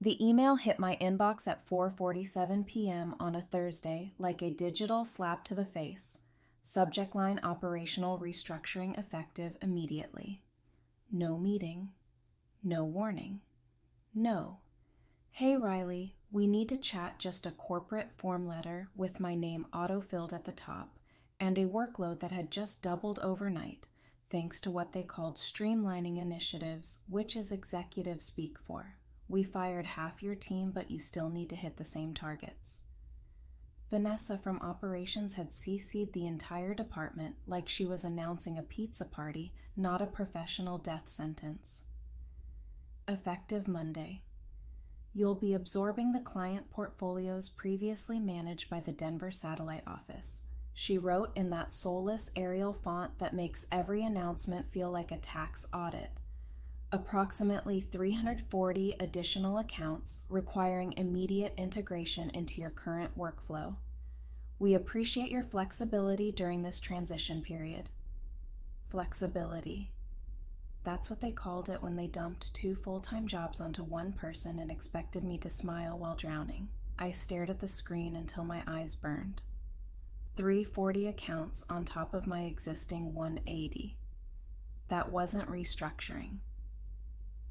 The email hit my inbox at 4:47 p.m. on a Thursday like a digital slap to the face. Subject line: operational restructuring effective immediately. No meeting. No warning. No. Hey Riley, we need to chat. Just a corporate form letter with my name auto-filled at the top and a workload that had just doubled overnight, thanks to what they called streamlining initiatives, which is executive speak for. We fired half your team, but you still need to hit the same targets. Vanessa from operations had CC'd the entire department like she was announcing a pizza party, not a professional death sentence. Effective Monday. You'll be absorbing the client portfolios previously managed by the Denver satellite office, she wrote in that soulless Arial font that makes every announcement feel like a tax audit. Approximately 340 additional accounts requiring immediate integration into your current workflow. We appreciate your flexibility during this transition period. Flexibility. That's what they called it when they dumped 2 full-time jobs onto one person and expected me to smile while drowning. I stared at the screen until my eyes burned. 340 accounts on top of my existing 180. That wasn't restructuring.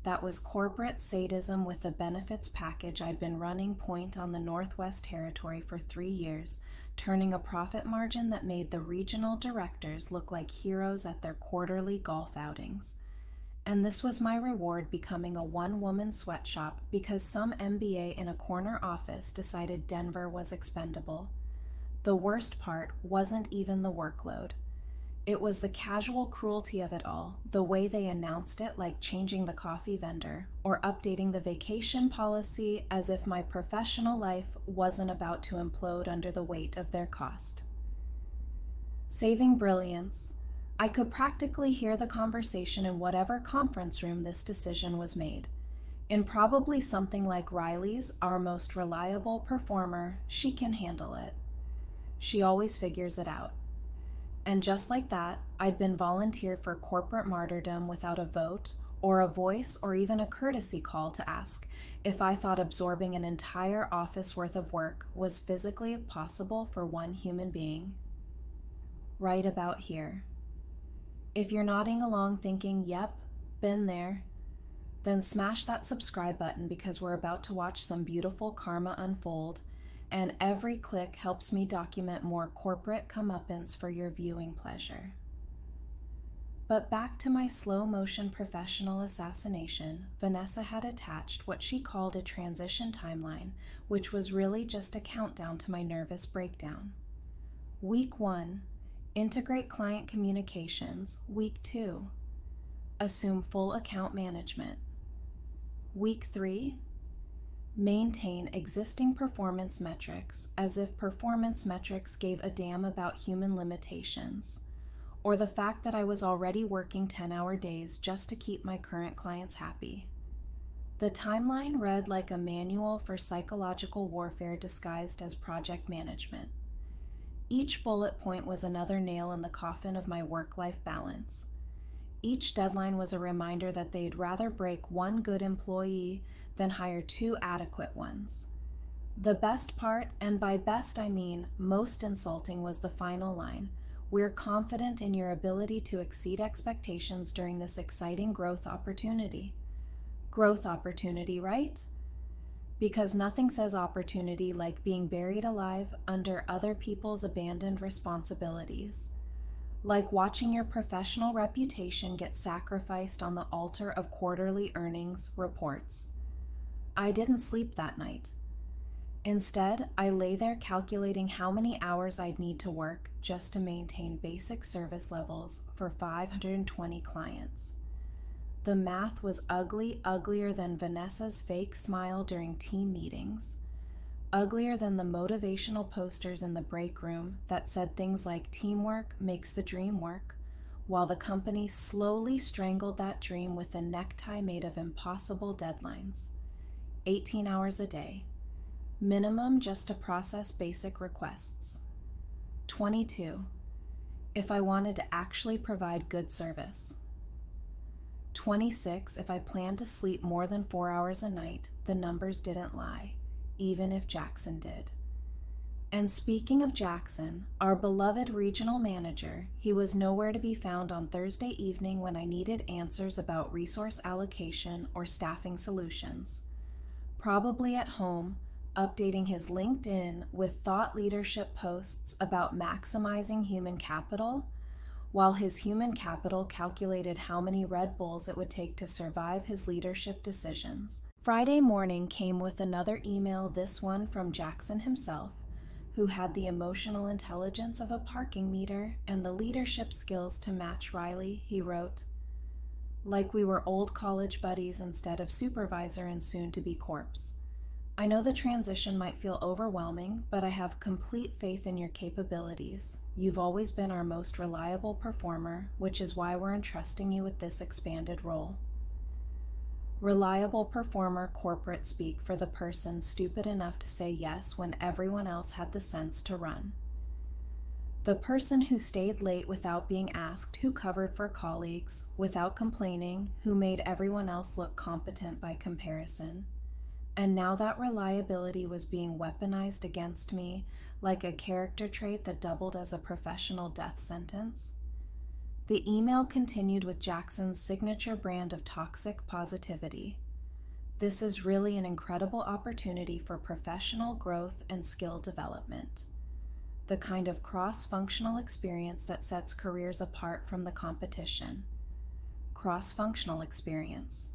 That was corporate sadism with a benefits package I'd been running point on the Northwest Territory for 3 years, turning a profit margin that made the regional directors look like heroes at their quarterly golf outings. And this was my reward, becoming a one-woman sweatshop because some MBA in a corner office decided Denver was expendable. The worst part wasn't even the workload. It was the casual cruelty of it all, the way they announced it, like changing the coffee vendor or updating the vacation policy as if my professional life wasn't about to implode under the weight of their cost. Saving brilliance. I could practically hear the conversation in whatever conference room this decision was made. In probably something like Riley's, our most reliable performer, she can handle it. She always figures it out. And just like that, I'd been volunteered for corporate martyrdom without a vote or a voice or even a courtesy call to ask if I thought absorbing an entire office worth of work was physically possible for one human being. Right about here. If you're nodding along thinking, yep, been there, then smash that subscribe button because we're about to watch some beautiful karma unfold, and every click helps me document more corporate comeuppance for your viewing pleasure. But back to my slow-motion professional assassination, Vanessa had attached what she called a transition timeline, which was really just a countdown to my nervous breakdown. Week 1, integrate client communications. Week 2, assume full account management. Week 3, maintain existing performance metrics as if performance metrics gave a damn about human limitations, or the fact that I was already working 10-hour days just to keep my current clients happy. The timeline read like a manual for psychological warfare disguised as project management. Each bullet point was another nail in the coffin of my work-life balance. Each deadline was a reminder that they'd rather break one good employee than hire 2 adequate ones. The best part, and by best I mean most insulting, was the final line. We're confident in your ability to exceed expectations during this exciting growth opportunity. Growth opportunity, right? Because nothing says opportunity like being buried alive under other people's abandoned responsibilities. Like watching your professional reputation get sacrificed on the altar of quarterly earnings reports. I didn't sleep that night. Instead, I lay there calculating how many hours I'd need to work just to maintain basic service levels for 520 clients. The math was ugly, uglier than Vanessa's fake smile during team meetings. Uglier than the motivational posters in the break room that said things like teamwork makes the dream work, while the company slowly strangled that dream with a necktie made of impossible deadlines. 18 hours a day. Minimum just to process basic requests. 22. If I wanted to actually provide good service. 26 if I planned to sleep more than 4 hours a night. The numbers didn't lie, even if Jackson did. And speaking of Jackson, our beloved regional manager, he was nowhere to be found on Thursday evening when I needed answers about resource allocation or staffing solutions. Probably at home, updating his LinkedIn with thought leadership posts about maximizing human capital, while his human capital calculated how many Red Bulls it would take to survive his leadership decisions. Friday morning came with another email, this one from Jackson himself, who had the emotional intelligence of a parking meter and the leadership skills to match Riley. He wrote, "Like we were old college buddies instead of supervisor and soon-to-be corpse. I know the transition might feel overwhelming, but I have complete faith in your capabilities. You've always been our most reliable performer, which is why we're entrusting you with this expanded role." Reliable performer corporate speak for the person stupid enough to say yes when everyone else had the sense to run. The person who stayed late without being asked, who covered for colleagues, without complaining, who made everyone else look competent by comparison. And now that reliability was being weaponized against me like a character trait that doubled as a professional death sentence. The email continued with Jackson's signature brand of toxic positivity. "This is really an incredible opportunity for professional growth and skill development. The kind of cross-functional experience that sets careers apart from the competition. Cross-functional experience.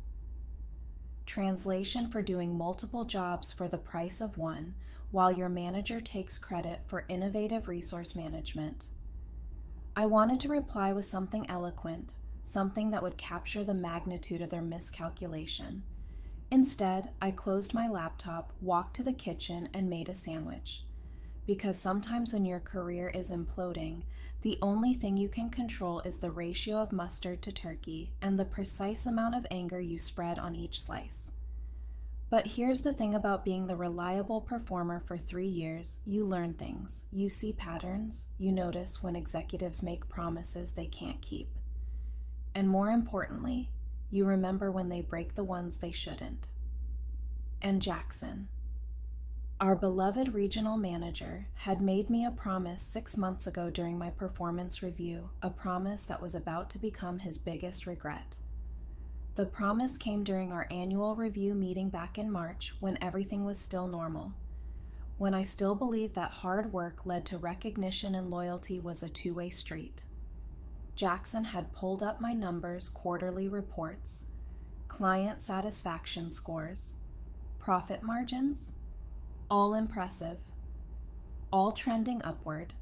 Translation for doing multiple jobs for the price of one, while your manager takes credit for innovative resource management." I wanted to reply with something eloquent, something that would capture the magnitude of their miscalculation. Instead, I closed my laptop, walked to the kitchen, and made a sandwich. Because sometimes when your career is imploding, the only thing you can control is the ratio of mustard to turkey and the precise amount of anger you spread on each slice. But here's the thing about being the reliable performer for 3 years: you learn things, you see patterns, you notice when executives make promises they can't keep. And more importantly, you remember when they break the ones they shouldn't. And Jackson, our beloved regional manager, had made me a promise 6 months ago during my performance review, a promise that was about to become his biggest regret. The promise came during our annual review meeting back in March, when everything was still normal, when I still believed that hard work led to recognition and loyalty was a two-way street. Jackson had pulled up my numbers, quarterly reports, client satisfaction scores, profit margins, all impressive, all trending upward,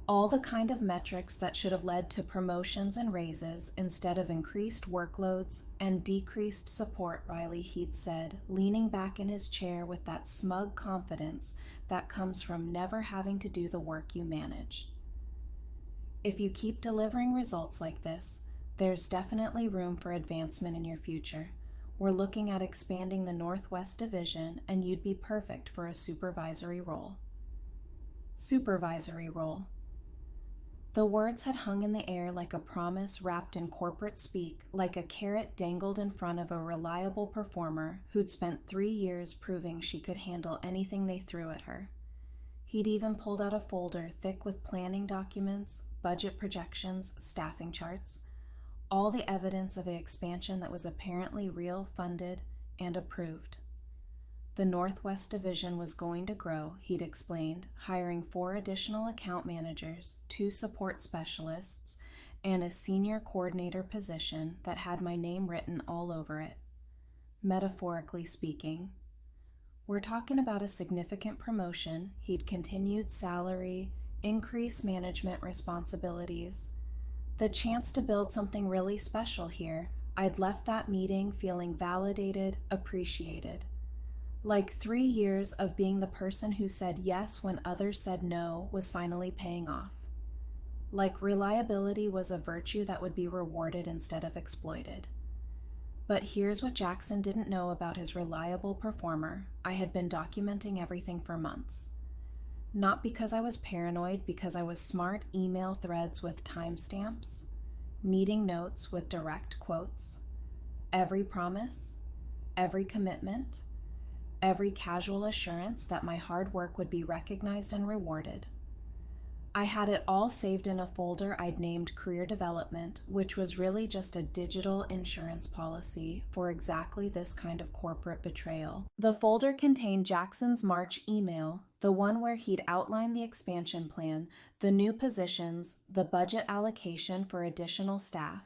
all the kind of metrics that should have led to promotions and raises instead of increased workloads and decreased support, Riley Heath said, leaning back in his chair with that smug confidence that comes from never having to do the work you manage. If you keep delivering results like this, there's definitely room for advancement in your future. We're looking at expanding the Northwest Division, and you'd be perfect for a supervisory role. Supervisory role. The words had hung in the air like a promise wrapped in corporate speak, like a carrot dangled in front of a reliable performer who'd spent 3 years proving she could handle anything they threw at her. He'd even pulled out a folder thick with planning documents, budget projections, staffing charts, all the evidence of an expansion that was apparently real, funded, and approved. The Northwest Division was going to grow, he'd explained, hiring 4 additional account managers, 2 support specialists, and a senior coordinator position that had my name written all over it. Metaphorically speaking. We're talking about a significant promotion, he'd continued, salary, increased management responsibilities. The chance to build something really special here. I'd left that meeting feeling validated, appreciated. Like 3 years of being the person who said yes when others said no was finally paying off. Like reliability was a virtue that would be rewarded instead of exploited. But here's what Jackson didn't know about his reliable performer. I had been documenting everything for months. Not because I was paranoid, because I was smart. Email threads with timestamps, meeting notes with direct quotes, Every promise, every commitment, every casual assurance that my hard work would be recognized and rewarded. I had it all saved in a folder I'd named Career Development, which was really just a digital insurance policy for exactly this kind of corporate betrayal. The folder contained Jackson's March email, the one where he'd outlined the expansion plan, the new positions, the budget allocation for additional staff.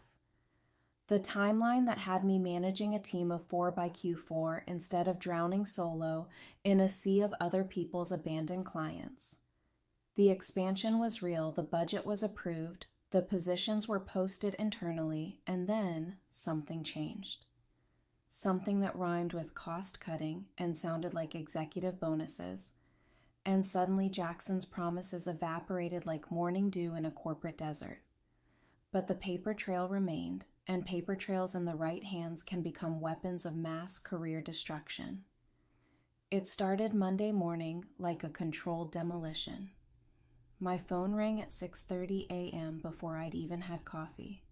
The timeline that had me managing a team of 4 by Q4 instead of drowning solo in a sea of other people's abandoned clients. The expansion was real, the budget was approved, the positions were posted internally, and then something changed. Something that rhymed with cost cutting and sounded like executive bonuses. And suddenly Jackson's promises evaporated like morning dew in a corporate desert. But the paper trail remained, and paper trails in the right hands can become weapons of mass career destruction. It started Monday morning like a controlled demolition. My phone rang at 6:30 a.m. before I'd even had coffee.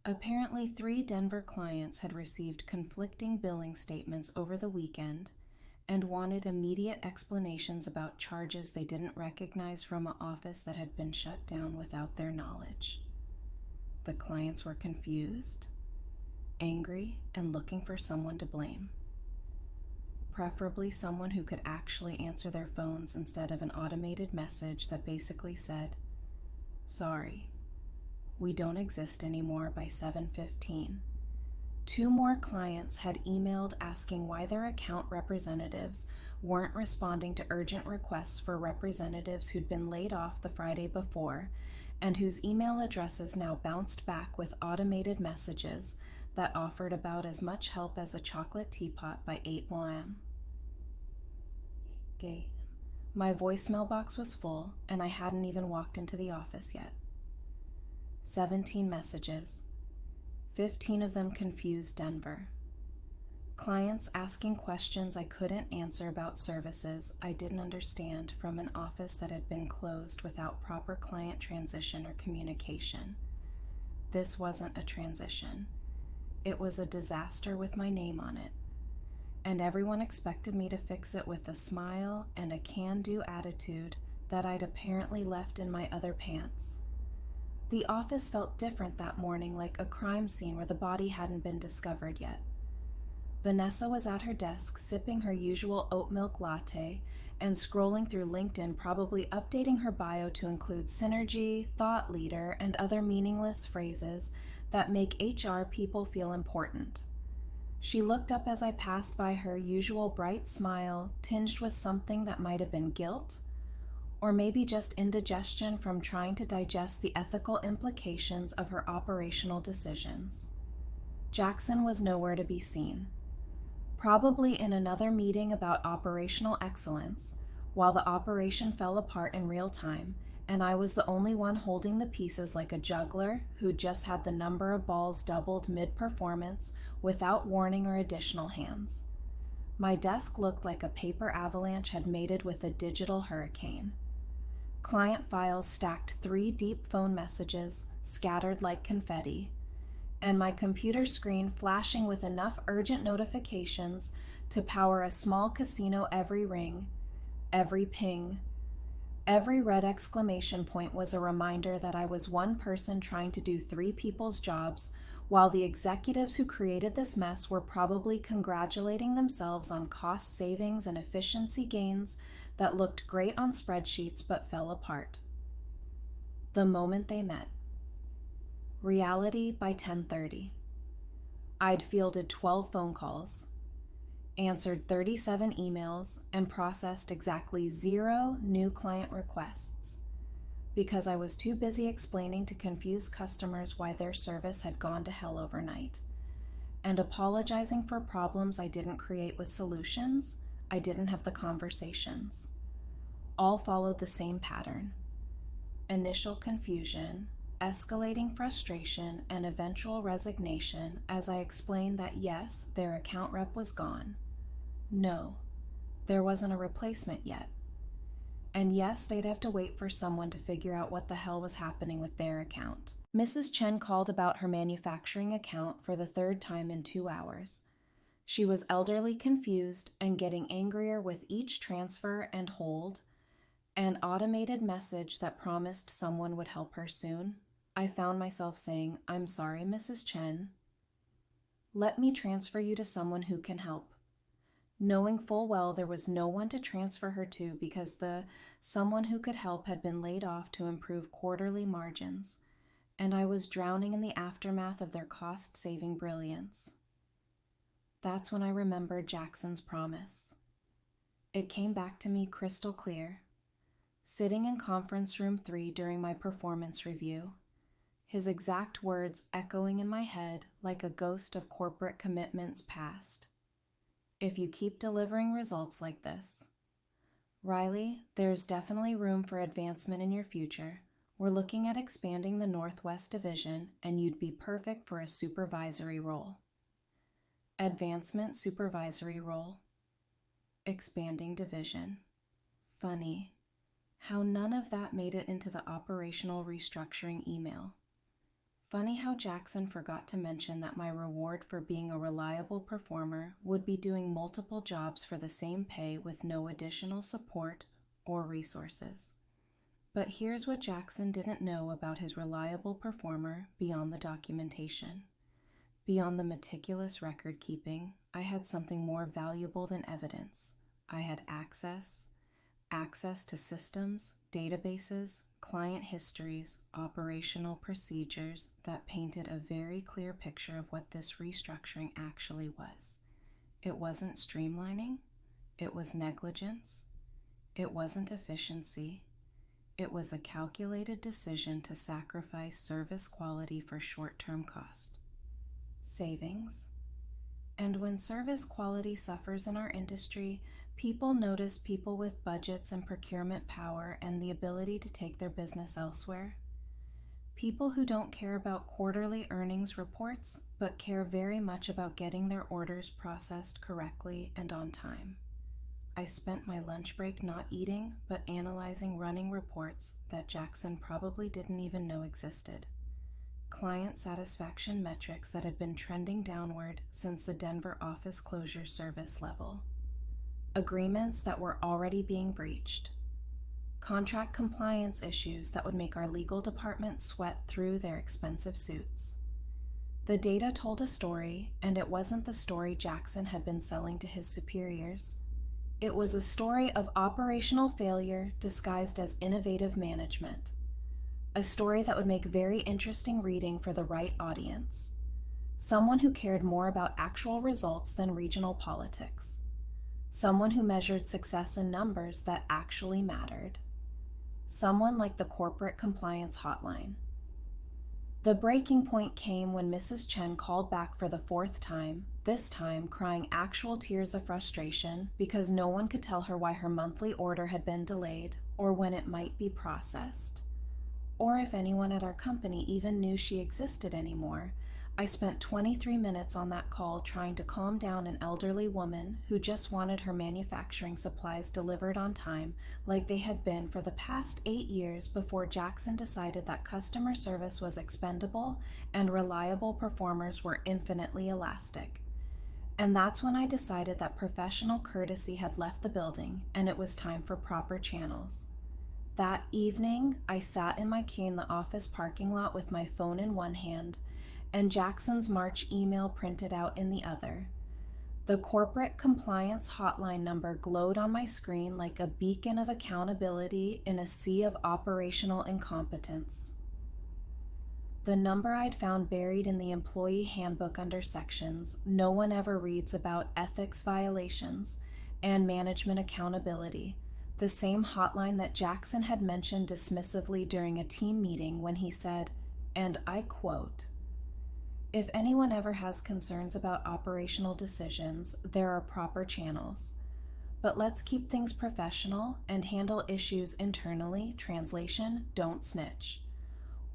Apparently, 3 Denver clients had received conflicting billing statements over the weekend and wanted immediate explanations about charges they didn't recognize from an office that had been shut down without their knowledge. The clients were confused, angry, and looking for someone to blame. Preferably someone who could actually answer their phones instead of an automated message that basically said, "Sorry, we don't exist anymore" by 7:15. 2 more clients had emailed asking why their account representatives weren't responding to urgent requests for representatives who'd been laid off the Friday before and whose email addresses now bounced back with automated messages that offered about as much help as a chocolate teapot by 8 p.m. My voicemail box was full, and I hadn't even walked into the office yet. 17 messages. 15 of them confused Denver. Clients asking questions I couldn't answer about services I didn't understand from an office that had been closed without proper client transition or communication. This wasn't a transition. It was a disaster with my name on it. And everyone expected me to fix it with a smile and a can-do attitude that I'd apparently left in my other pants. The office felt different that morning, like a crime scene where the body hadn't been discovered yet. Vanessa was at her desk sipping her usual oat milk latte and scrolling through LinkedIn, probably updating her bio to include synergy, thought leader, and other meaningless phrases that make HR people feel important. She looked up as I passed by her usual bright smile, tinged with something that might have been guilt, or maybe just indigestion from trying to digest the ethical implications of her operational decisions. Jackson was nowhere to be seen. Probably in another meeting about operational excellence, while the operation fell apart in real time, and I was the only one holding the pieces like a juggler who just had the number of balls doubled mid-performance without warning or additional hands. My desk looked like a paper avalanche had mated with a digital hurricane. Client files stacked 3 deep phone messages, scattered like confetti, and my computer screen flashing with enough urgent notifications to power a small casino every ring, every ping. Every red exclamation point was a reminder that I was one person trying to do 3 people's jobs, while the executives who created this mess were probably congratulating themselves on cost savings and efficiency gains that looked great on spreadsheets but fell apart. The moment they met. Reality by 10:30. I'd fielded 12 phone calls, answered 37 emails, and processed exactly 0 new client requests because I was too busy explaining to confused customers why their service had gone to hell overnight, and apologizing for problems I didn't create with solutions I didn't have the conversations. All followed the same pattern: initial confusion, escalating frustration, and eventual resignation as I explained that yes, their account rep was gone. No, there wasn't a replacement yet. And yes, they'd have to wait for someone to figure out what the hell was happening with their account. Mrs. Chen called about her manufacturing account for the third time in 2 hours. She was elderly, confused, and getting angrier with each transfer and hold. An automated message that promised someone would help her soon. I found myself saying, "I'm sorry, Mrs. Chen. Let me transfer you to someone who can help." Knowing full well there was no one to transfer her to because the someone who could help had been laid off to improve quarterly margins, and I was drowning in the aftermath of their cost-saving brilliance. That's when I remembered Jackson's promise. It came back to me crystal clear. Sitting in conference room 3 during my performance review, his exact words echoing in my head like a ghost of corporate commitments past. "If you keep delivering results like this, Riley, there's definitely room for advancement in your future. We're looking at expanding the Northwest Division, and you'd be perfect for a supervisory role." Advancement supervisory role. Expanding division. Funny how none of that made it into the operational restructuring email. Funny how Jackson forgot to mention that my reward for being a reliable performer would be doing multiple jobs for the same pay with no additional support or resources. But here's what Jackson didn't know about his reliable performer beyond the documentation. Beyond the meticulous record keeping, I had something more valuable than evidence. I had access to systems, databases, client histories, operational procedures that painted a very clear picture of what this restructuring actually was. It wasn't streamlining. It was negligence. It wasn't efficiency. It was a calculated decision to sacrifice service quality for short-term cost. Savings. And when service quality suffers in our industry, people notice people with budgets and procurement power and the ability to take their business elsewhere. People who don't care about quarterly earnings reports, but care very much about getting their orders processed correctly and on time. I spent my lunch break not eating, but analyzing running reports that Jackson probably didn't even know existed. Client satisfaction metrics that had been trending downward since the Denver office closure service level. Agreements that were already being breached. Contract compliance issues that would make our legal department sweat through their expensive suits. The data told a story, and it wasn't the story Jackson had been selling to his superiors. It was a story of operational failure disguised as innovative management. A story that would make very interesting reading for the right audience. Someone who cared more about actual results than regional politics. Someone who measured success in numbers that actually mattered. Someone like the corporate compliance hotline. The breaking point came when Mrs. Chen called back for the 4th time, this time crying actual tears of frustration because no one could tell her why her monthly order had been delayed or when it might be processed. Or if anyone at our company even knew she existed anymore. I spent 23 minutes on that call trying to calm down an elderly woman who just wanted her manufacturing supplies delivered on time like they had been for the past 8 years before Jackson decided that customer service was expendable and reliable performers were infinitely elastic. And that's when I decided that professional courtesy had left the building and it was time for proper channels. That evening, I sat in my key in the office parking lot with my phone in one hand and Jackson's March email printed out in the other. The corporate compliance hotline number glowed on my screen like a beacon of accountability in a sea of operational incompetence. The number I'd found buried in the employee handbook under sections no one ever reads about ethics violations and management accountability. The same hotline that Jackson had mentioned dismissively during a team meeting when he said, and I quote, "If anyone ever has concerns about operational decisions, there are proper channels. But let's keep things professional and handle issues internally, translation, don't snitch.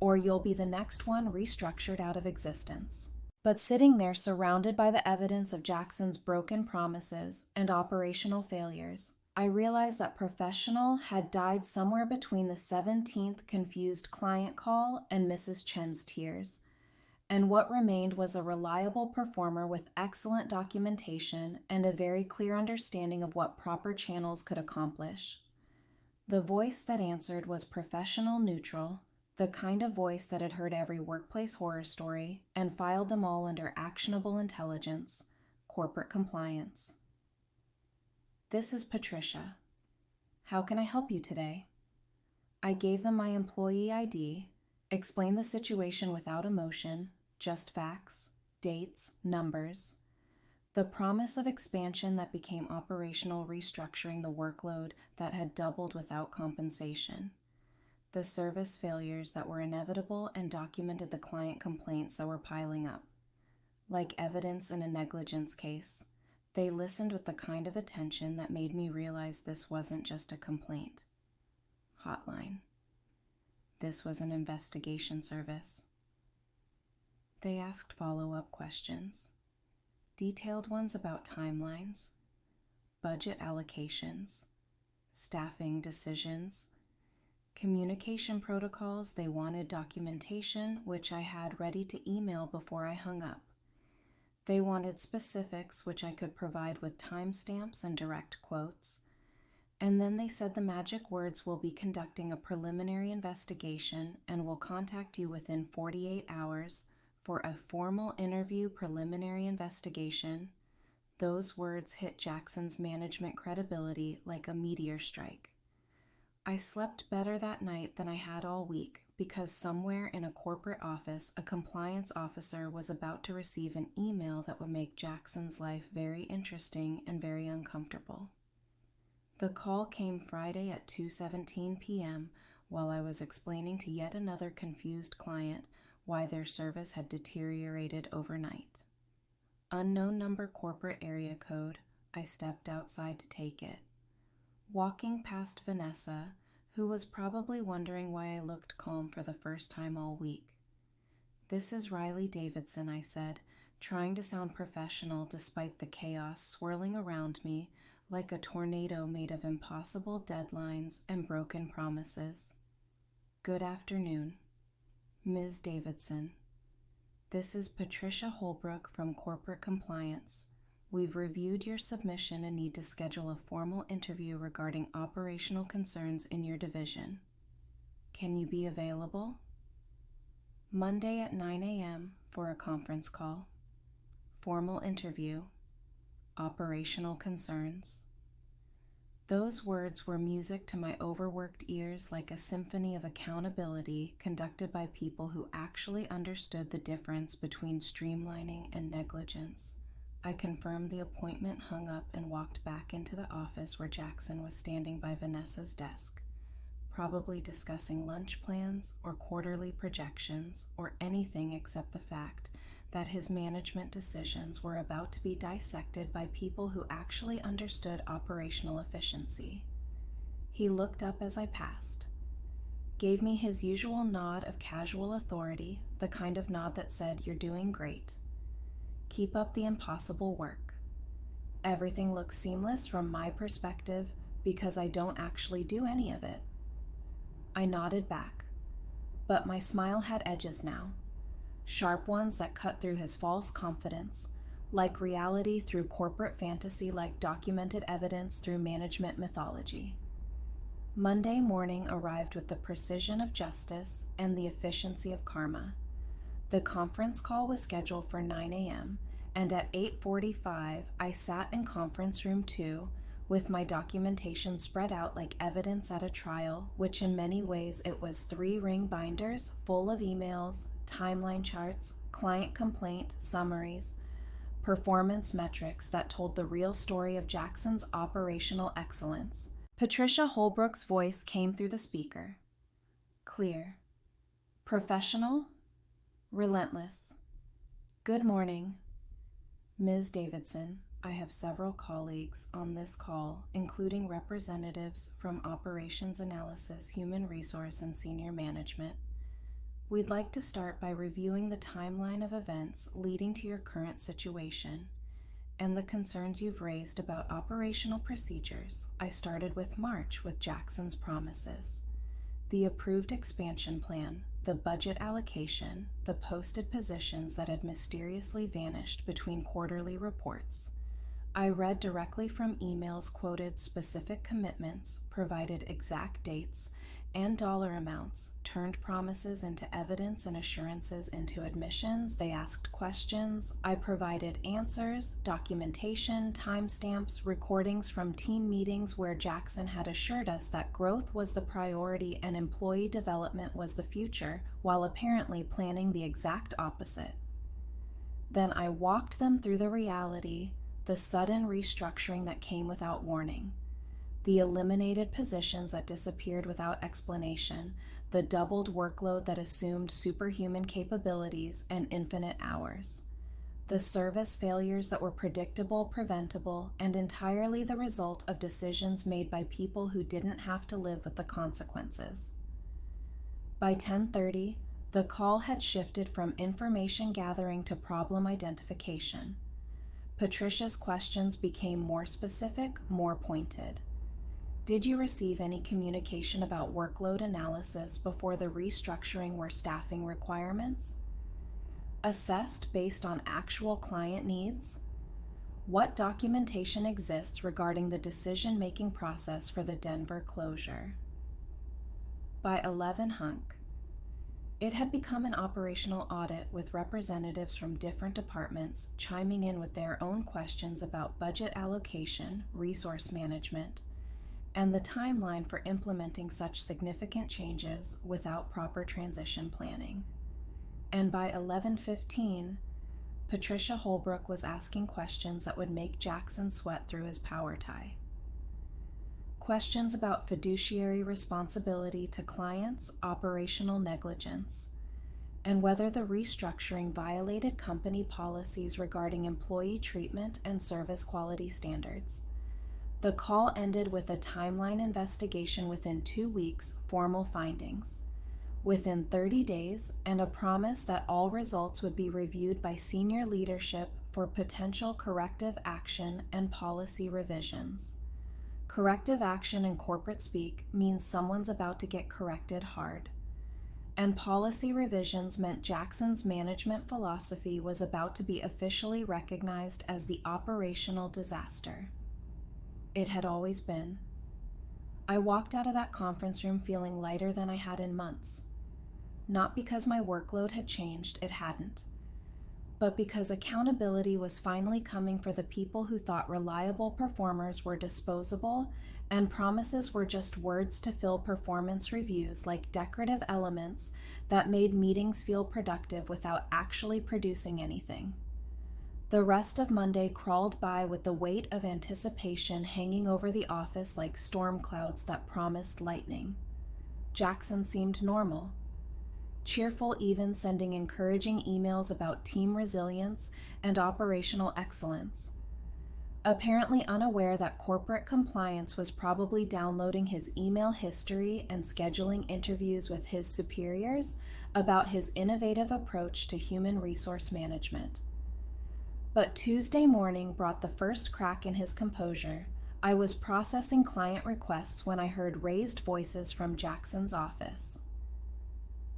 Or you'll be the next one restructured out of existence." But sitting there surrounded by the evidence of Jackson's broken promises and operational failures, I realized that professional had died somewhere between the 17th confused client call and Mrs. Chen's tears, and what remained was a reliable performer with excellent documentation and a very clear understanding of what proper channels could accomplish. The voice that answered was professional neutral, the kind of voice that had heard every workplace horror story and filed them all under actionable intelligence, corporate compliance. This is Patricia. How can I help you today? I gave them my employee ID, explained the situation without emotion, just facts, dates, numbers. The promise of expansion that became operational, restructuring the workload that had doubled without compensation. The service failures that were inevitable and documented the client complaints that were piling up. Like evidence in a negligence case, they listened with the kind of attention that made me realize this wasn't just a complaint. Hotline. This was an investigation service. They asked follow-up questions. Detailed ones about timelines, budget allocations, staffing decisions, communication protocols. They wanted documentation, which I had ready to email before I hung up. They wanted specifics, which I could provide with timestamps and direct quotes. And then they said the magic words, "Will be conducting a preliminary investigation and will contact you within 48 hours for a formal interview preliminary investigation." Those words hit Jackson's management credibility like a meteor strike. I slept better that night than I had all week because somewhere in a corporate office, a compliance officer was about to receive an email that would make Jackson's life very interesting and very uncomfortable. The call came Friday at 2:17 p.m. while I was explaining to yet another confused client why their service had deteriorated overnight. Unknown number, corporate area code. I stepped outside to take it. Walking past Vanessa, who was probably wondering why I looked calm for the first time all week. "This is Riley Davidson," I said, trying to sound professional despite the chaos swirling around me like a tornado made of impossible deadlines and broken promises. "Good afternoon. Ms. Davidson. This is Patricia Holbrook from Corporate Compliance. We've reviewed your submission and need to schedule a formal interview regarding operational concerns in your division. Can you be available?" Monday at 9 a.m. for a conference call. Formal interview. Operational concerns. Those words were music to my overworked ears, like a symphony of accountability conducted by people who actually understood the difference between streamlining and negligence. I confirmed the appointment, hung up, and walked back into the office where Jackson was standing by Vanessa's desk, probably discussing lunch plans or quarterly projections or anything except the fact that his management decisions were about to be dissected by people who actually understood operational efficiency. He looked up as I passed, gave me his usual nod of casual authority, the kind of nod that said, "You're doing great. Keep up the impossible work. Everything looks seamless from my perspective because I don't actually do any of it." I nodded back, but my smile had edges now. Sharp ones that cut through his false confidence, like reality through corporate fantasy, like documented evidence through management mythology. Monday morning arrived with the precision of justice and the efficiency of karma. The conference call was scheduled for 9 a.m., and at 8:45 I sat in conference room 2 with my documentation spread out like evidence at a trial, which in many ways it was 3 ring binders full of emails, timeline charts, client complaint summaries, performance metrics that told the real story of Jackson's operational excellence. Patricia Holbrook's voice came through the speaker. Clear. Professional. Relentless. "Good morning. Ms. Davidson, I have several colleagues on this call, including representatives from Operations Analysis, Human Resource, and Senior Management. We'd like to start by reviewing the timeline of events leading to your current situation and the concerns you've raised about operational procedures, I started with March with Jackson's promises. The approved expansion plan, the budget allocation, the posted positions that had mysteriously vanished between quarterly reports. I read directly from emails, quoted specific commitments, provided exact dates and dollar amounts, turned promises into evidence and assurances into admissions. They asked questions. I provided answers, documentation, timestamps, recordings from team meetings where Jackson had assured us that growth was the priority and employee development was the future, while apparently planning the exact opposite. Then I walked them through the reality, the sudden restructuring that came without warning, the eliminated positions that disappeared without explanation, the doubled workload that assumed superhuman capabilities and infinite hours, the service failures that were predictable, preventable, and entirely the result of decisions made by people who didn't have to live with the consequences. By 10:30, the call had shifted from information gathering to problem identification. Patricia's questions became more specific, more pointed. Did you receive any communication about workload analysis before the restructuring or staffing requirements? Assessed based on actual client needs? What documentation exists regarding the decision-making process for the Denver closure? By 11 hunk. It had become an operational audit with representatives from different departments chiming in with their own questions about budget allocation, resource management, and the timeline for implementing such significant changes without proper transition planning. And by 11:15, Patricia Holbrook was asking questions that would make Jackson sweat through his power tie. Questions about fiduciary responsibility to clients, operational negligence, and whether the restructuring violated company policies regarding employee treatment and service quality standards. The call ended with a timeline investigation within 2 weeks, formal findings, within 30 days, and a promise that all results would be reviewed by senior leadership for potential corrective action and policy revisions. Corrective action in corporate speak means someone's about to get corrected hard. And policy revisions meant Jackson's management philosophy was about to be officially recognized as the operational disaster. It had always been. I walked out of that conference room feeling lighter than I had in months. Not because my workload had changed, it hadn't, but because accountability was finally coming for the people who thought reliable performers were disposable and promises were just words to fill performance reviews like decorative elements that made meetings feel productive without actually producing anything. The rest of Monday crawled by with the weight of anticipation hanging over the office like storm clouds that promised lightning. Jackson seemed normal. Cheerful, even sending encouraging emails about team resilience and operational excellence. Apparently unaware that corporate compliance was probably downloading his email history and scheduling interviews with his superiors about his innovative approach to human resource management. But Tuesday morning brought the first crack in his composure. I was processing client requests when I heard raised voices from Jackson's office.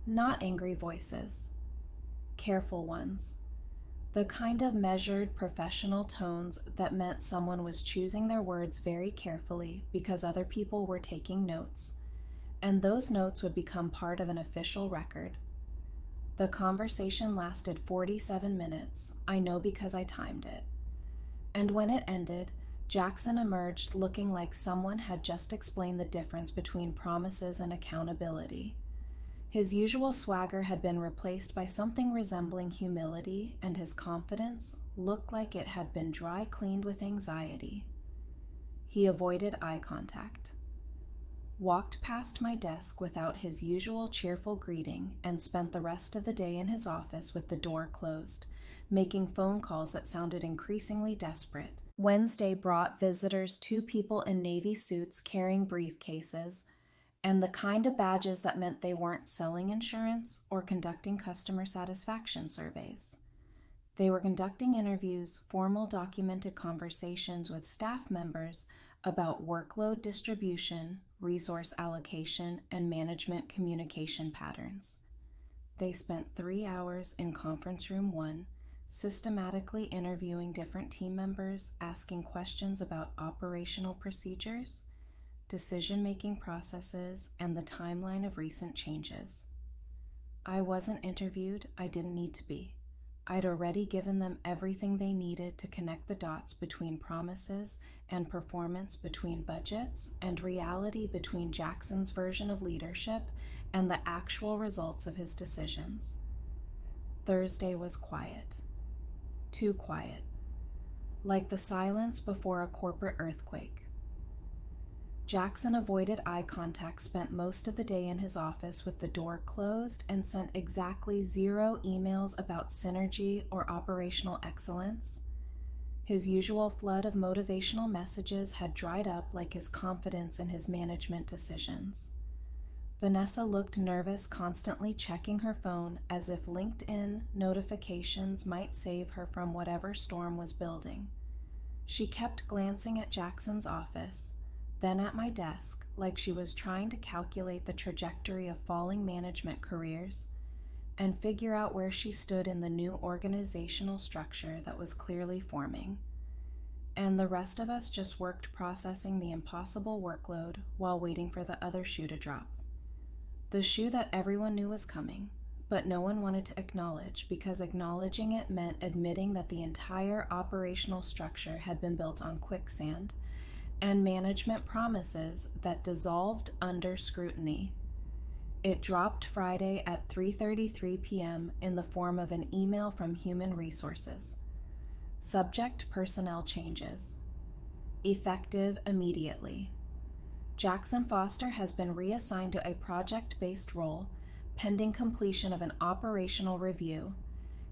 Not angry voices, careful ones. The kind of measured, professional tones that meant someone was choosing their words very carefully because other people were taking notes, and those notes would become part of an official record. The conversation lasted 47 minutes, I know because I timed it. And when it ended, Jackson emerged looking like someone had just explained the difference between promises and accountability. His usual swagger had been replaced by something resembling humility, and his confidence looked like it had been dry cleaned with anxiety. He avoided eye contact, walked past my desk without his usual cheerful greeting, and spent the rest of the day in his office with the door closed, making phone calls that sounded increasingly desperate. Wednesday brought visitors 2 people in navy suits carrying briefcases, and the kind of badges that meant they weren't selling insurance or conducting customer satisfaction surveys. They were conducting interviews, formal documented conversations with staff members about workload distribution, resource allocation, and management communication patterns. They spent 3 hours in conference room 1, systematically interviewing different team members, asking questions about operational procedures, decision-making processes, and the timeline of recent changes. I wasn't interviewed. I didn't need to be. I'd already given them everything they needed to connect the dots between promises and performance, between budgets and reality, between Jackson's version of leadership and the actual results of his decisions. Thursday was quiet. Too quiet. Like the silence before a corporate earthquake. Jackson avoided eye contact, spent most of the day in his office with the door closed, and sent exactly 0 emails about synergy or operational excellence. His usual flood of motivational messages had dried up like his confidence in his management decisions. Vanessa looked nervous, constantly checking her phone as if LinkedIn notifications might save her from whatever storm was building. She kept glancing at Jackson's office, then at my desk, like she was trying to calculate the trajectory of falling management careers and figure out where she stood in the new organizational structure that was clearly forming. And the rest of us just worked processing the impossible workload while waiting for the other shoe to drop. The shoe that everyone knew was coming, but no one wanted to acknowledge, because acknowledging it meant admitting that the entire operational structure had been built on quicksand and management promises that dissolved under scrutiny. It dropped Friday at 3:33 p.m. in the form of an email from Human Resources. Subject: personnel changes. Effective immediately. Jackson Foster has been reassigned to a project-based role pending completion of an operational review.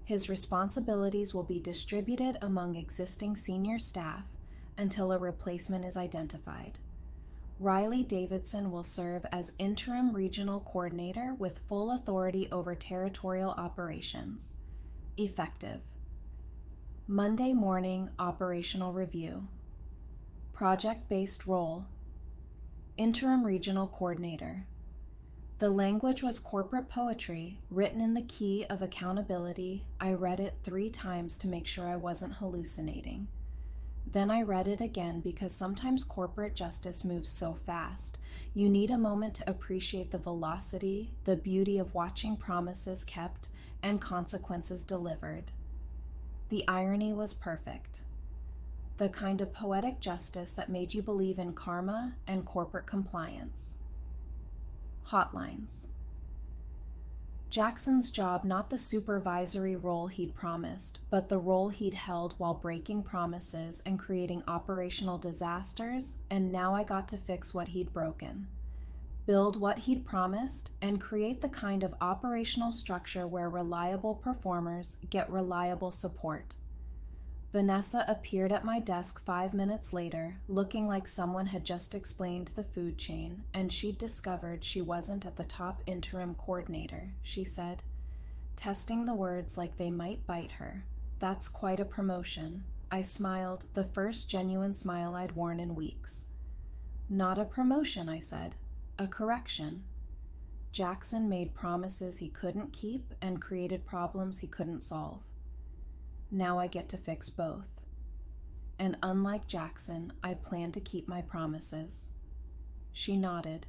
His responsibilities will be distributed among existing senior staff until a replacement is identified. Riley Davidson will serve as interim regional coordinator with full authority over territorial operations. Effective. Monday morning operational review. Project-based role. Interim regional coordinator. The language was corporate poetry, written in the key of accountability. I read it 3 times to make sure I wasn't hallucinating. Then I read it again because sometimes corporate justice moves so fast. You need a moment to appreciate the velocity, the beauty of watching promises kept and consequences delivered. The irony was perfect. The kind of poetic justice that made you believe in karma and corporate compliance. Hotlines. Jackson's job, not the supervisory role he'd promised, but the role he'd held while breaking promises and creating operational disasters, and now I got to fix what he'd broken. Build what he'd promised and create the kind of operational structure where reliable performers get reliable support. Vanessa appeared at my desk 5 minutes later, looking like someone had just explained the food chain, and she'd discovered she wasn't at the top interim coordinator, she said, testing the words like they might bite her. That's quite a promotion. I smiled, the first genuine smile I'd worn in weeks. Not a promotion, I said. A correction. Jackson made promises he couldn't keep and created problems he couldn't solve. Now I get to fix both. And unlike Jackson, I plan to keep my promises. She nodded.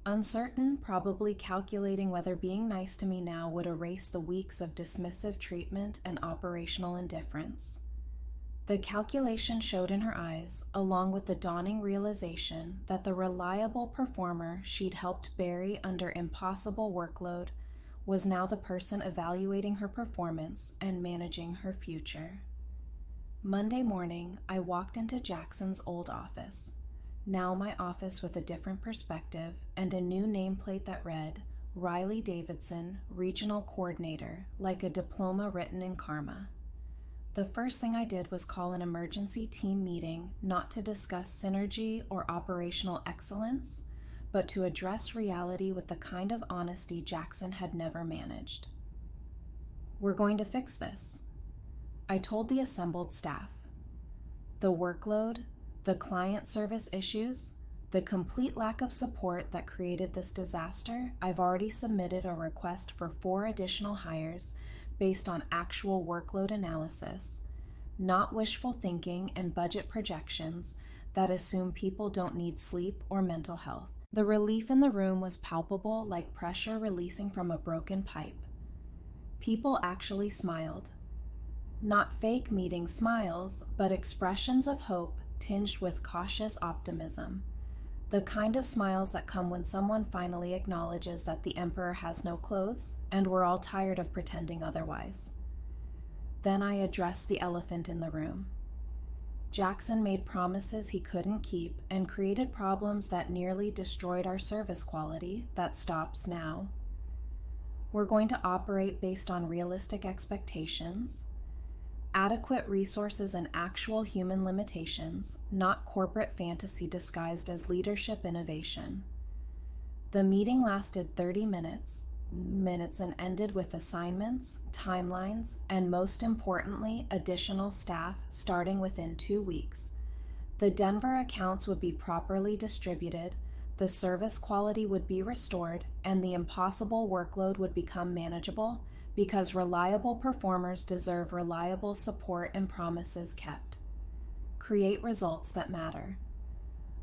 Uncertain, probably calculating whether being nice to me now would erase the weeks of dismissive treatment and operational indifference. The calculation showed in her eyes, along with the dawning realization that the reliable performer she'd helped bury under impossible workload was now the person evaluating her performance and managing her future. Monday morning, I walked into Jackson's old office, now my office with a different perspective and a new nameplate that read, Riley Davidson, Regional Coordinator, like a diploma written in karma. The first thing I did was call an emergency team meeting, not to discuss synergy or operational excellence, but to address reality with the kind of honesty Jackson had never managed. We're going to fix this. I told the assembled staff. The workload, the client service issues, the complete lack of support that created this disaster, I've already submitted a request for 4 additional hires based on actual workload analysis, not wishful thinking and budget projections that assume people don't need sleep or mental health. The relief in the room was palpable, like pressure releasing from a broken pipe. People actually smiled. Not fake meeting smiles, but expressions of hope tinged with cautious optimism. The kind of smiles that come when someone finally acknowledges that the emperor has no clothes and we're all tired of pretending otherwise. Then I addressed the elephant in the room. Jackson made promises he couldn't keep and created problems that nearly destroyed our service quality that stops now. We're going to operate based on realistic expectations, adequate resources and actual human limitations, not corporate fantasy disguised as leadership innovation. The meeting lasted 30 minutes and ended with assignments, timelines, and most importantly, additional staff starting within 2 weeks. The Denver accounts would be properly distributed, the service quality would be restored, and the impossible workload would become manageable because reliable performers deserve reliable support and promises kept. Create results that matter.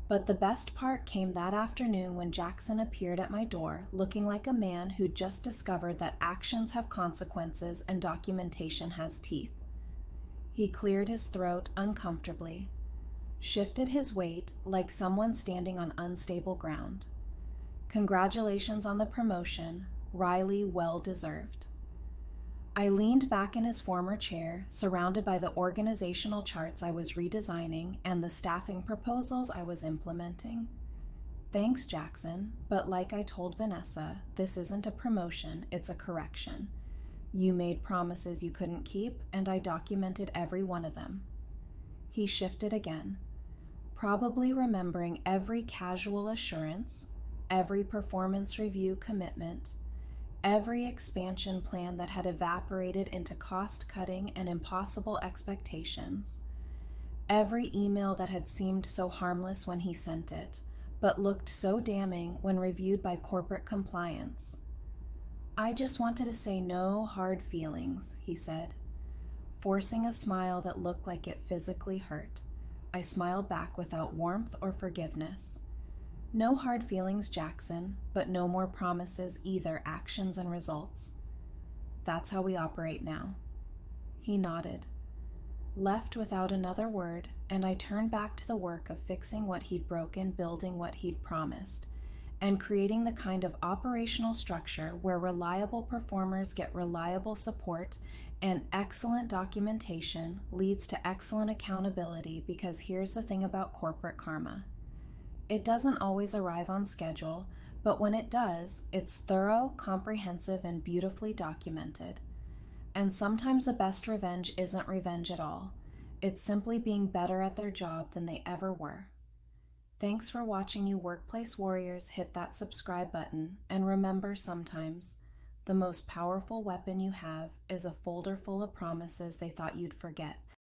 But the best part came that afternoon when Jackson appeared at my door looking like a man who'd just discovered that actions have consequences and documentation has teeth. He cleared his throat uncomfortably, shifted his weight like someone standing on unstable ground. Congratulations on the promotion, Riley well deserved. I leaned back in his former chair, surrounded by the organizational charts I was redesigning and the staffing proposals I was implementing. Thanks, Jackson, but like I told Vanessa, this isn't a promotion, it's a correction. You made promises you couldn't keep, and I documented every one of them. He shifted again, probably remembering every casual assurance, every performance review commitment, every expansion plan that had evaporated into cost-cutting and impossible expectations, every email that had seemed so harmless when he sent it, but looked so damning when reviewed by corporate compliance. I just wanted to say no hard feelings, he said, forcing a smile that looked like it physically hurt. I smiled back without warmth or forgiveness. No hard feelings, Jackson, but no more promises either, actions and results. That's how we operate now. He nodded, left without another word, and I turned back to the work of fixing what he'd broken, building what he'd promised, and creating the kind of operational structure where reliable performers get reliable support and excellent documentation leads to excellent accountability, because here's the thing about corporate karma. It doesn't always arrive on schedule, but when it does, it's thorough, comprehensive, and beautifully documented. And sometimes the best revenge isn't revenge at all. It's simply being better at their job than they ever were. Thanks for watching, you workplace warriors. Hit that subscribe button, and remember, sometimes the most powerful weapon you have is a folder full of promises they thought you'd forget.